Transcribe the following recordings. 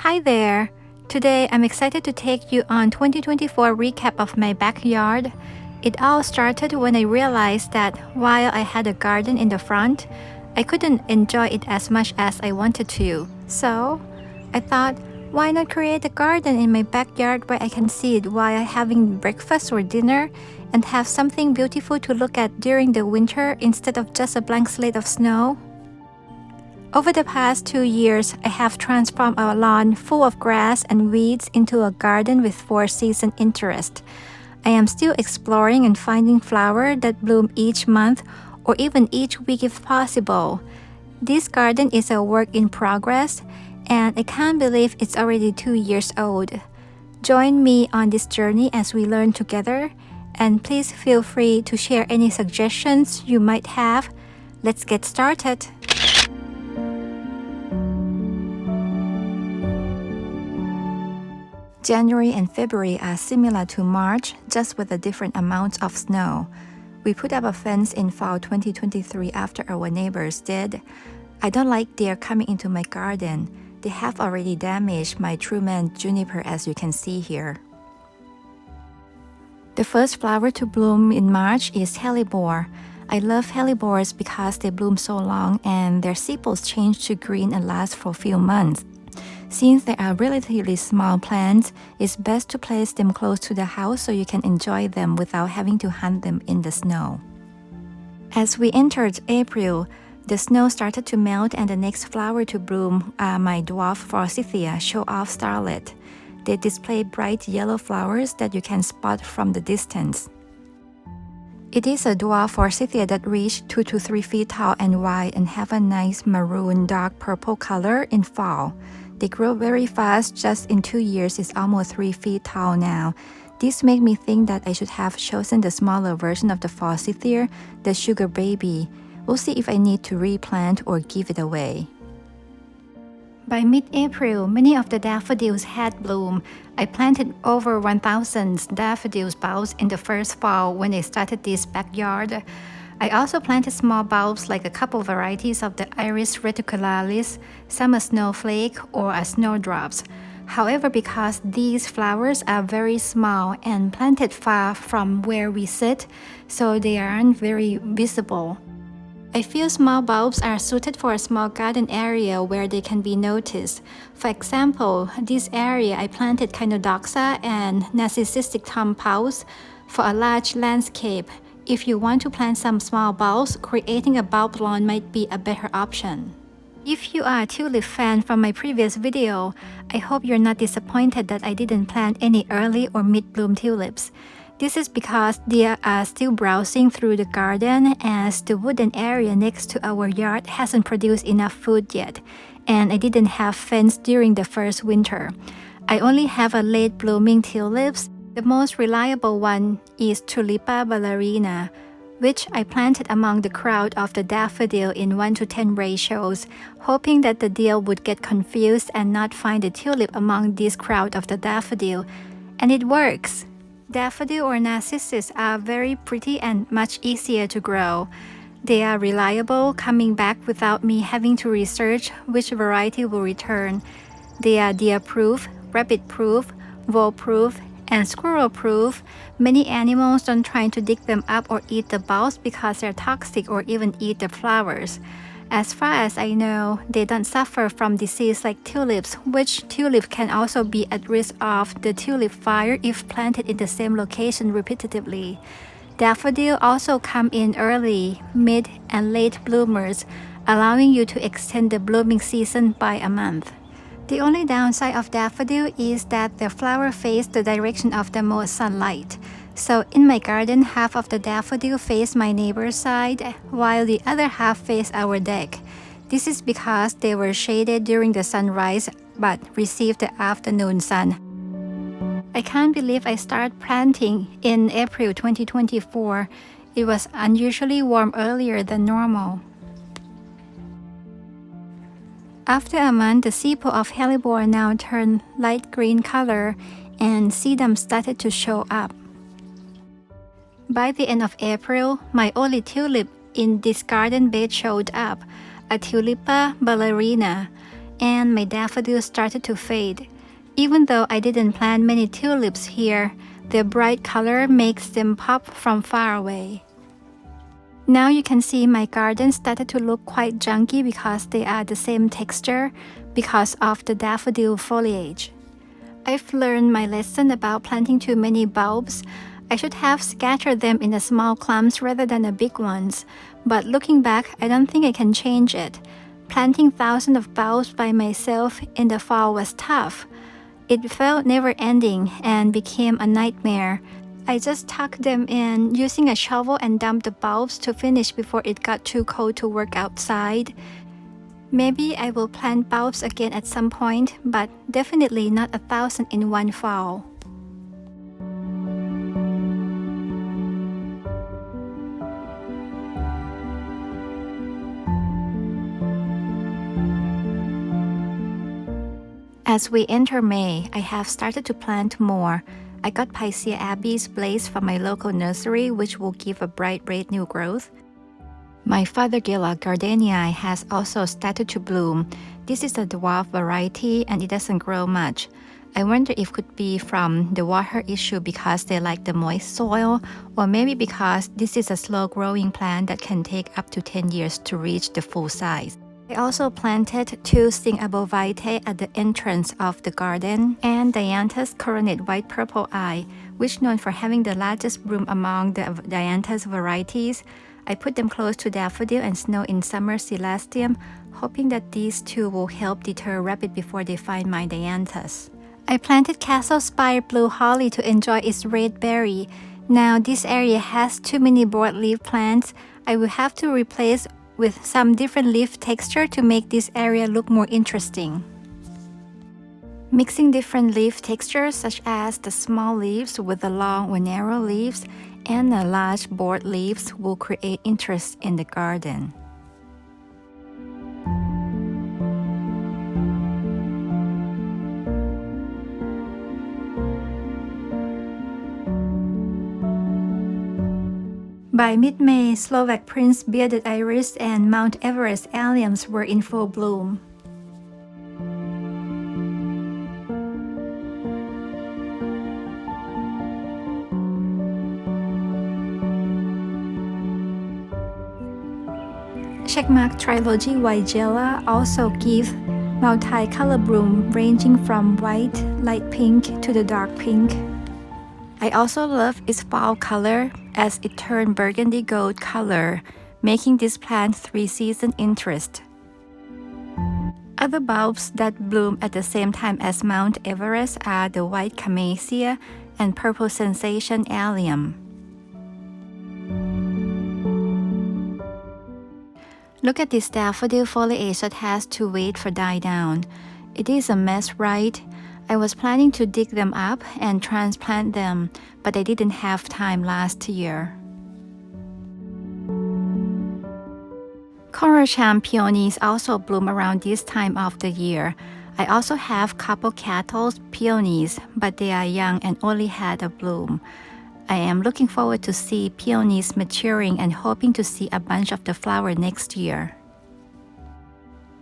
Hi there! Today I'm excited to take you on 2024 recap of my backyard. It all started when I realized that while I had a garden in the front, I couldn't enjoy it as much as I wanted to. So I thought, why not create a garden in my backyard where I can see it while having breakfast or dinner and have something beautiful to look at during the winter instead of just a blank slate of snow? Over the past 2 years, I have transformed our lawn full of grass and weeds into a garden with four-season interest. I am still exploring and finding flowers that bloom each month or even each week if possible. This garden is a work in progress, and I can't believe it's already 2 years old. Join me on this journey as we learn together, and please feel free to share any suggestions you might have. Let's get started. January and February are similar to March, just with a different amount of snow. We put up a fence in fall 2023 after our neighbors did. I don't like deer coming into my garden. They have already damaged my Truman juniper, as you can see here. The first flower to bloom in March is hellebore. I love hellebores because they bloom so long and their sepals change to green and last for a few months. Since they are relatively small plants, it's best to place them close to the house so you can enjoy them without having to hunt them in the snow. As we entered April, the snow started to melt and the next flower to bloom are my dwarf forsythia, show-off starlet. They display bright yellow flowers that you can spot from the distance. It is a dwarf forsythia that reach 2 to 3 feet tall and wide and have a nice maroon dark purple color in fall. They grow very fast. Just in 2 years it's almost 3 feet tall now. This made me think that I should have chosen the smaller version of the forsythia, the sugar baby. We'll see if I need to replant or give it away. By mid-April, many of the daffodils had bloomed. I planted over 1,000 daffodils bulbs in the first fall when I started this backyard. I also planted small bulbs like a couple varieties of the Iris reticularis, some a snowflake or a snowdrops. However, because these flowers are very small and planted far from where we sit, so they aren't very visible. I feel small bulbs are suited for a small garden area where they can be noticed. For example, this area I planted Chinodoxa and Narcissistic Tompous. For a large landscape, if you want to plant some small bulbs, creating a bulb lawn might be a better option. If you are a tulip fan from my previous video, I hope you're not disappointed that I didn't plant any early or mid-bloom tulips. This is because they are still browsing through the garden as the wooden area next to our yard hasn't produced enough food yet, and I didn't have fence during the first winter. I only have a late blooming tulips. The most reliable one is Tulipa ballerina, which I planted among the crowd of the daffodil in 1:10 ratios, hoping that the deer would get confused and not find the tulip among this crowd of the daffodil. And it works! Daffodil or narcissus are very pretty and much easier to grow. They are reliable, coming back without me having to research which variety will return. They are deer-proof, rabbit-proof, vole-proof, and squirrel-proof. Many animals don't try to dig them up or eat the bulbs because they're toxic or even eat the flowers. As far as I know, they don't suffer from disease like tulips, which tulip can also be at risk of the tulip fire if planted in the same location repetitively. Daffodil also come in early, mid, and late bloomers, allowing you to extend the blooming season by a month. The only downside of daffodil is that the flower face the direction of the most sunlight. So in my garden, half of the daffodil face my neighbor's side, while the other half face our deck. This is because they were shaded during the sunrise but received the afternoon sun. I can't believe I started planting in April 2024. It was unusually warm earlier than normal. After a month, the sepal of hellebore now turned light green color and sedum started to show up. By the end of April, my only tulip in this garden bed showed up, a Tulipa ballerina, and my daffodils started to fade. Even though I didn't plant many tulips here, their bright color makes them pop from far away. Now you can see my garden started to look quite junky because they are the same texture because of the daffodil foliage. I've learned my lesson about planting too many bulbs. I should have scattered them in the small clumps rather than the big ones, but looking back, I don't think I can change it. Planting thousands of bulbs by myself in the fall was tough. It felt never-ending and became a nightmare. I just tucked them in using a shovel and dumped the bulbs to finish before it got too cold to work outside. Maybe I will plant bulbs again at some point, but definitely not 1,000 in one fall. As we enter May, I have started to plant more. I got Picea abies blazed from my local nursery, which will give a bright red new growth. My Fothergilla gardenia has also started to bloom. This is a dwarf variety and it doesn't grow much. I wonder if it could be from the water issue because they like the moist soil, or maybe because this is a slow-growing plant that can take up to 10 years to reach the full size. I also planted 2 Sting Abovite at the entrance of the garden and Dianthus coronet white purple eye, which known for having the largest bloom among the Dianthus varieties. I put them close to daffodil and snow in summer celestium, hoping that these two will help deter rabbit before they find my Dianthus. I planted Castle Spire blue holly to enjoy its red berry. Now this area has too many broadleaf plants. I will have to replace with some different leaf texture to make this area look more interesting. Mixing different leaf textures such as the small leaves with the long or narrow leaves and the large broad leaves will create interest in the garden. By mid-May, Slovak Prince Bearded Iris and Mount Everest Alliums were in full bloom. Checkmark Trilogy Weigela also give multi-color bloom ranging from white, light pink to the dark pink. I also love its fall color as it turned burgundy gold color, making this plant 3-season interest. Other bulbs that bloom at the same time as Mount Everest are the white Camellia and purple Sensation Allium. Look at this daffodil foliage that has to wait for die down. It is a mess, right? I was planning to dig them up and transplant them, but I didn't have time last year. Coracham peonies also bloom around this time of the year. I also have couple cattle's peonies, but they are young and only had a bloom. I am looking forward to see peonies maturing and hoping to see a bunch of the flower next year.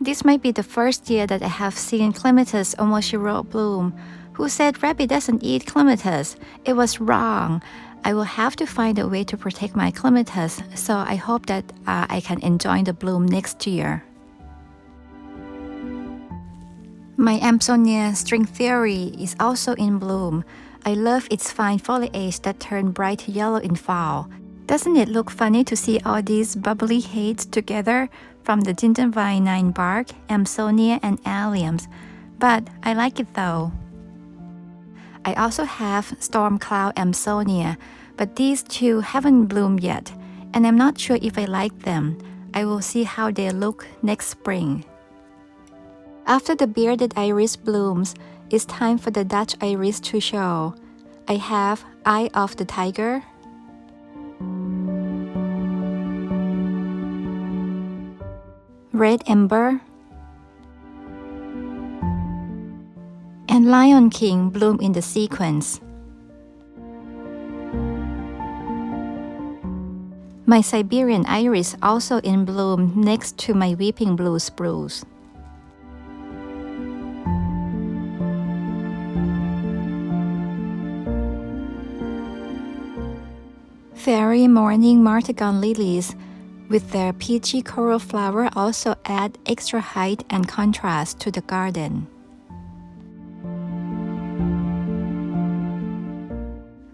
This might be the first year that I have seen Clematis omoshiro bloom. Who said rabbit doesn't eat clematis? It was wrong. I will have to find a way to protect my clematis, so I hope that I can enjoy the bloom next year. My Amsonia string theory is also in bloom. I love its fine foliage that turn bright yellow in fall. Doesn't it look funny to see all these bubbly heads together from the gingivinine bark, Amsonia, and alliums? But I like it though. I also have Storm Cloud Amsonia, but these two haven't bloomed yet, and I'm not sure if I like them. I will see how they look next spring. After the bearded iris blooms, it's time for the Dutch iris to show. I have Eye of the Tiger, Red Ember, and Lion King bloom in the sequence. My Siberian iris also in bloom next to my Weeping Blue spruce. Fairy morning martagon lilies with their peachy coral flower also add extra height and contrast to the garden.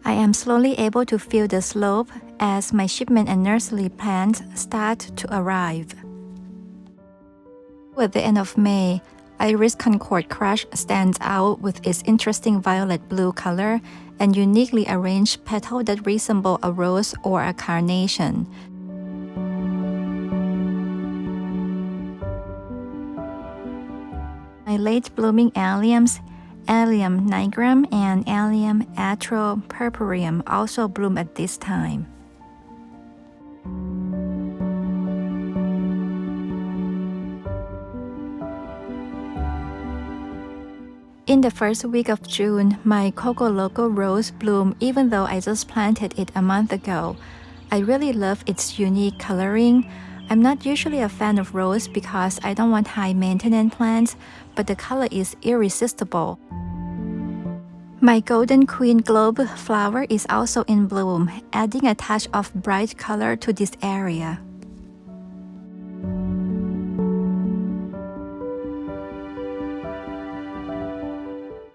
I am slowly able to feel the slope as my shipment and nursery plants start to arrive. At the end of May, Iris Concord Crush stands out with its interesting violet-blue color and uniquely arranged petals that resemble a rose or a carnation. My late-blooming alliums, Allium nigrum and Allium atropurpureum, also bloom at this time. In the first week of June, my Coco Loco rose bloomed even though I just planted it a month ago. I really love its unique coloring. I'm not usually a fan of rose because I don't want high-maintenance plants, but the color is irresistible. My Golden Queen Globe flower is also in bloom, adding a touch of bright color to this area.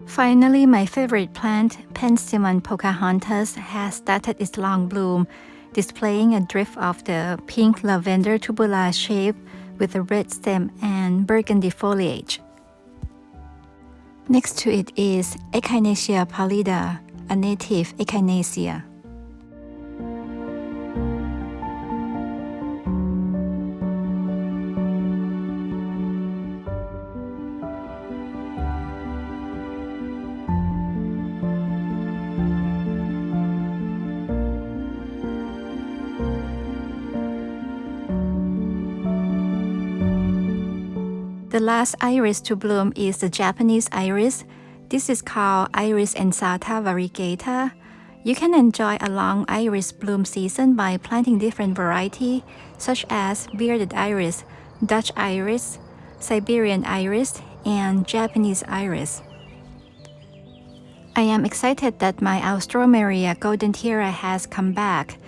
Finally, my favorite plant, Penstemon Pocahontas, has started its long bloom, displaying a drift of the pink lavender tubular shape with a red stem and burgundy foliage. Next to it is Echinacea pallida, a native echinacea. The last iris to bloom is the Japanese iris. This is called Iris ensata variegata. You can enjoy a long iris bloom season by planting different varieties such as bearded iris, Dutch iris, Siberian iris, and Japanese iris. I am excited that my Austromeria golden tiara has come back.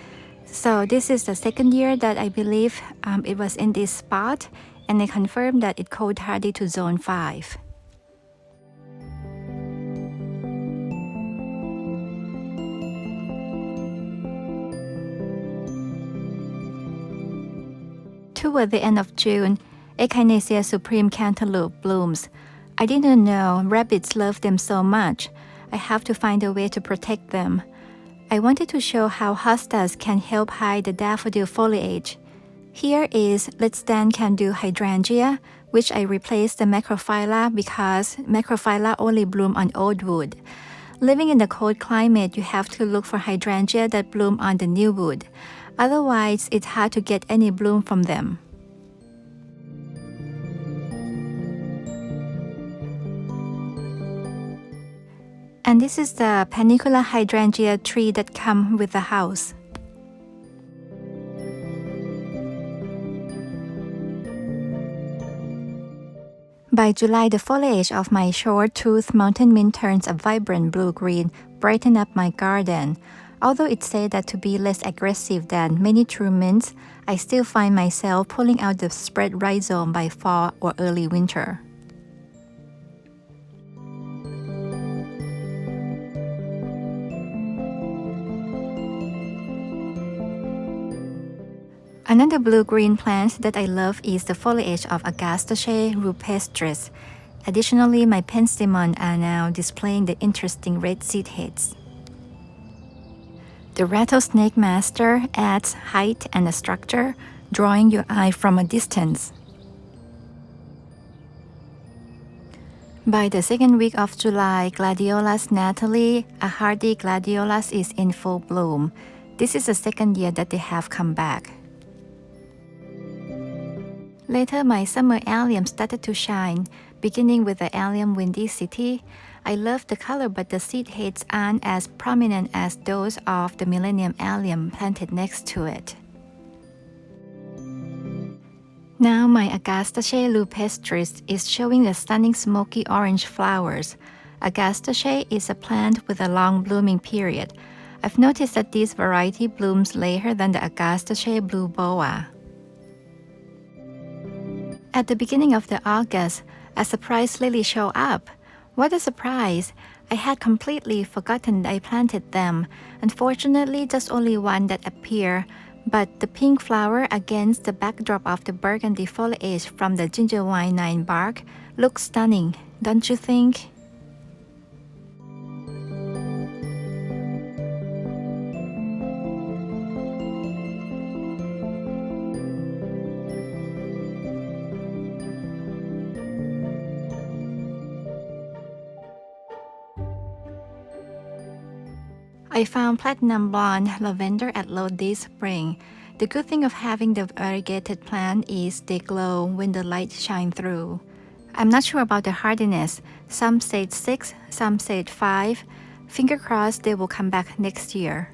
So this is the second year that I believe it was in this spot, and they confirmed that it cold hardy to zone 5. Toward the end of June, Echinacea supreme cantaloupe blooms. I didn't know rabbits love them so much. I have to find a way to protect them. I wanted to show how hostas can help hide the daffodil foliage. Here is Let's Stand Can Do hydrangea, which I replaced the macrophylla because macrophylla only bloom on old wood. Living in the cold climate, you have to look for hydrangea that bloom on the new wood. Otherwise, it's hard to get any bloom from them. And this is the panicula hydrangea tree that comes with the house. By July, the foliage of my short-toothed mountain mint turns a vibrant blue-green, brighten up my garden. Although it's said that to be less aggressive than many true mints, I still find myself pulling out the spread rhizome by fall or early winter. Another blue-green plant that I love is the foliage of Agastaceae rupestris. Additionally, my penstemon are now displaying the interesting red seed heads. The rattlesnake master adds height and a structure, drawing your eye from a distance. By the second week of July, Gladiolus Natalie, a hardy gladiolus, is in full bloom. This is the second year that they have come back. Later, my summer allium started to shine, beginning with the allium Windy City. I love the color, but the seed heads aren't as prominent as those of the Millennium allium planted next to it. Now my Agastaceae rupestris is showing the stunning smoky orange flowers. Agastaceae is a plant with a long blooming period. I've noticed that this variety blooms later than the Augustaceae blue boa. At the beginning of August, a surprise lily showed up. What a surprise! I had completely forgotten I planted them. Unfortunately, just only one that appeared, but the pink flower against the backdrop of the burgundy foliage from the gingerwine bark looks stunning, don't you think? I found platinum blonde lavender at low this spring. The good thing of having the variegated plant is they glow when the light shines through. I'm not sure about the hardiness. Some said 6, some said 5. Finger crossed they will come back next year.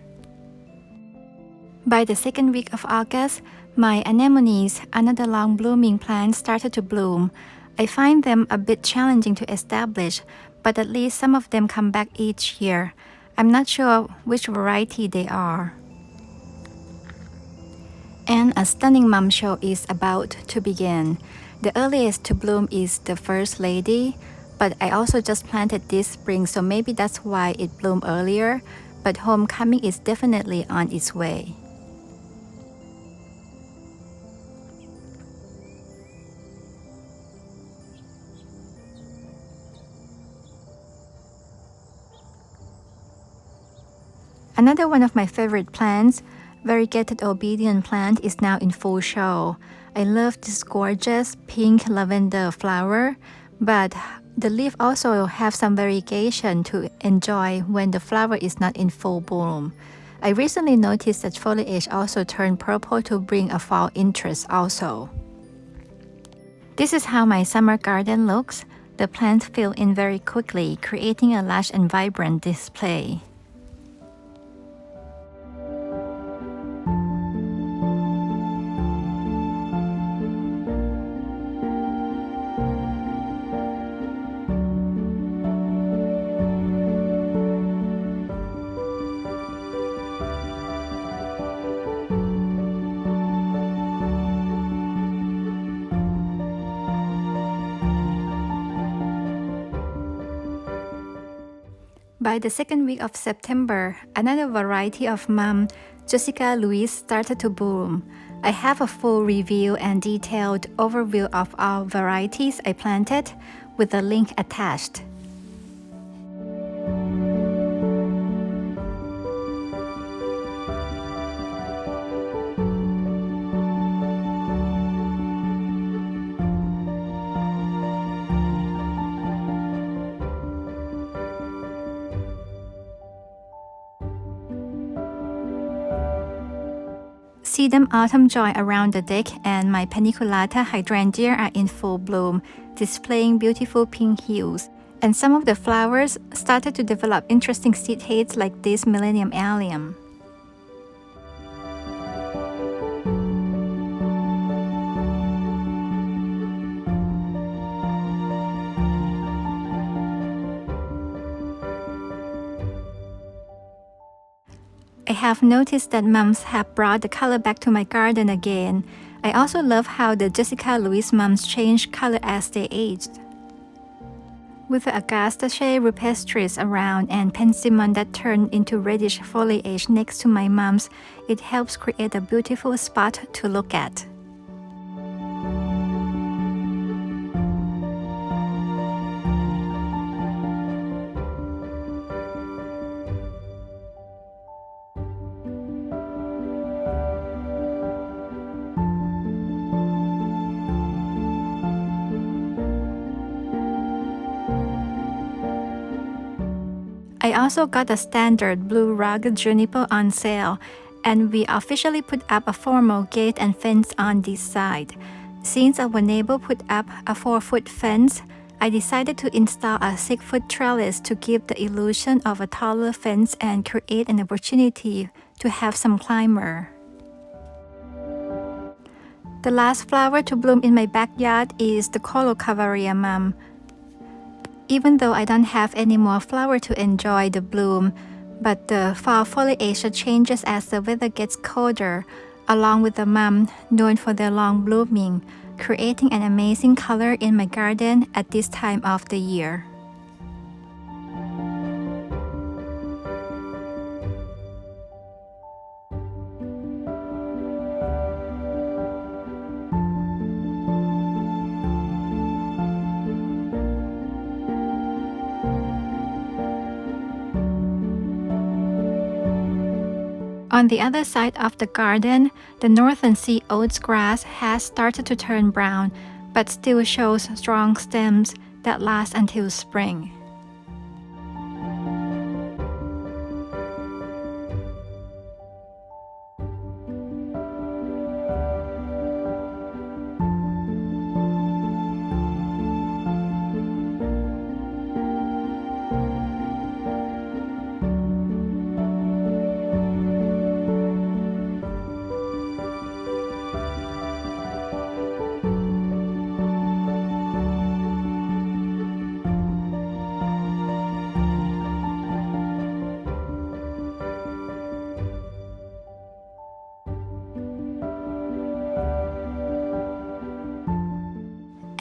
By the second week of August, my anemones, another long blooming plant, started to bloom. I find them a bit challenging to establish, but at least some of them come back each year. I'm not sure which variety they are. And a stunning mum show is about to begin. The earliest to bloom is the First Lady, but I also just planted this spring, so maybe that's why it bloomed earlier, but homecoming is definitely on its way. Another one of my favorite plants, variegated obedience plant, is now in full show. I love this gorgeous pink lavender flower, but the leaf also have some variegation to enjoy when the flower is not in full bloom. I recently noticed that foliage also turned purple to bring a fall interest also. This is how my summer garden looks. The plants fill in very quickly, creating a lush and vibrant display. By the second week of September, another variety of mum, Jessica Louise, started to bloom. I have a full review and detailed overview of all varieties I planted with a link attached. Sedum autumn joy around the deck and my paniculata hydrangea are in full bloom, displaying beautiful pink hues. And some of the flowers started to develop interesting seed heads like this Millennium Allium. I have noticed that mums have brought the color back to my garden again. I also love how the Jessica Louise mums change color as they aged. With the Augustaceae rupestris around and pensimon that turned into reddish foliage next to my mums, it helps create a beautiful spot to look at. I also got a standard blue rugged juniper on sale, and we officially put up a formal gate and fence on this side. Since I was able to put up a 4-foot fence, I decided to install a 6-foot trellis to give the illusion of a taller fence and create an opportunity to have some climber. The last flower to bloom in my backyard is the Colocavarium. Even though I don't have any more flower to enjoy the bloom, but the fall foliage changes as the weather gets colder, along with the mum, known for their long blooming, creating an amazing color in my garden at this time of the year. On the other side of the garden, the northern sea oats grass has started to turn brown, but still shows strong stems that last until spring.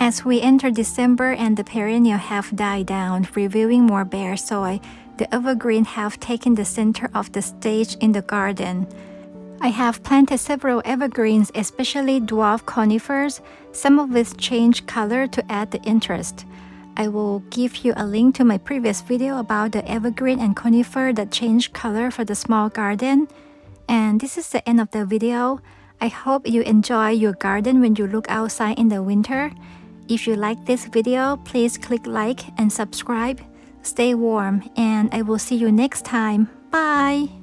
As we enter December and the perennial have died down, revealing more bare soil, the evergreen have taken the center of the stage in the garden. I have planted several evergreens, especially dwarf conifers, some of which change color to add the interest. I will give you a link to my previous video about the evergreen and conifer that change color for the small garden. And this is the end of the video. I hope you enjoy your garden when you look outside in the winter. If you like this video, please click like and subscribe. Stay warm, and I will see you next time. Bye!